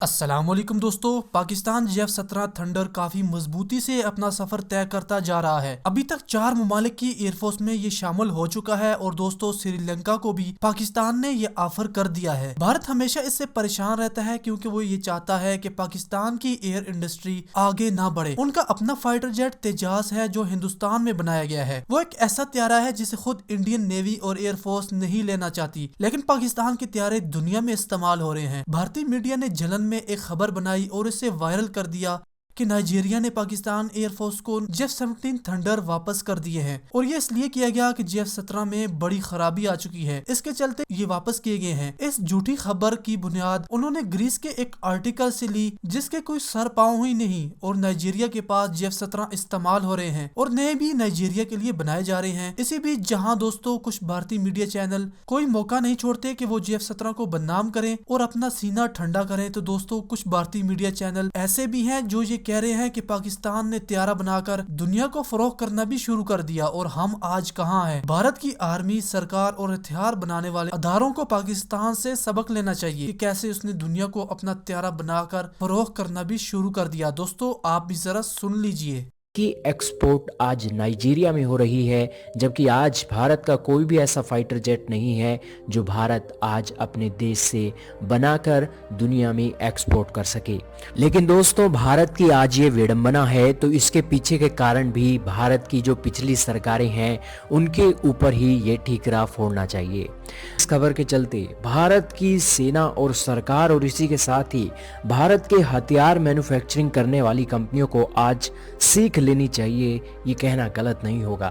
अस्सलामुअलैकुम दोस्तों। Pakistan F-17 thunder काफी मजबूती से अपना सफर तय करता जा रहा है। अभी तक 4 ममालिक की एयरफोर्स में ये शामिल हो चुका है और दोस्तों श्रीलंका को भी पाकिस्तान ने ये ऑफर कर दिया है। भारत हमेशा इससे परेशान रहता है क्योंकि वो ये चाहता है कि पाकिस्तान की एयर इंडस्ट्री आगे ना बढ़े। उनका अपना फाइटर जेट तेजास है जो हिंदुस्तान में बनाया गया है। वो एक ऐसा त्यारा है जिसे खुद इंडियन नेवी और एयरफोर्स नहीं लेना चाहती, लेकिन पाकिस्तान के त्यारे दुनिया में इस्तेमाल हो रहे हैं। भारतीय मीडिया ने जलन में एक खबर बनाई और इसे वायरल कर दिया कि नाइजीरिया ने पाकिस्तान एयरफोर्स को F-17 थंडर वापस कर दिए हैं और ये इसलिए किया गया कि F-17 में बड़ी खराबी आ चुकी है, इसके चलते ये वापस किए गए हैं। इस झूठी खबर की बुनियाद उन्होंने ग्रीस के एक आर्टिकल से ली जिसके कोई सर पांव ही नहीं और नाइजीरिया के पास F-17 इस्तेमाल हो रहे हैं और नए भी नाइजीरिया के लिए बनाए जा रहे हैं। इसी बीच जहां दोस्तों कुछ भारतीय मीडिया चैनल कोई मौका नहीं छोड़ते कि वो F-17 को बदनाम करें और अपना सीना ठंडा करें, तो दोस्तों कुछ भारतीय मीडिया चैनल ऐसे भी हैं जो ये कह रहे हैं कि पाकिस्तान ने त्यारा बनाकर दुनिया को फरोख्त करना भी शुरू कर दिया और हम आज कहां हैं। भारत की आर्मी, सरकार और हथियार बनाने वाले अदारों को पाकिस्तान से सबक लेना चाहिए कि कैसे उसने दुनिया को अपना त्यारा बनाकर फरोख्त करना भी शुरू कर दिया। दोस्तों आप भी जरा सुन लीजिए की एक्सपोर्ट आज नाइजीरिया में हो रही है, जबकि आज भारत का कोई भी ऐसा फाइटर जेट नहीं है जो भारत आज अपने देश से बनाकर दुनिया में एक्सपोर्ट कर सके। लेकिन दोस्तों भारत की आज ये विडंबना है, तो इसके पीछे के कारण भी भारत की जो पिछली सरकारें हैं उनके ऊपर ही ये ठीकरा फोड़ना चाहिए। इस खबर के चलते भारत की सेना और सरकार और इसी के साथ ही भारत के हथियार मैन्युफैक्चरिंग करने वाली कंपनियों को आज सीख लेनी चाहिए, ये कहना गलत नहीं होगा।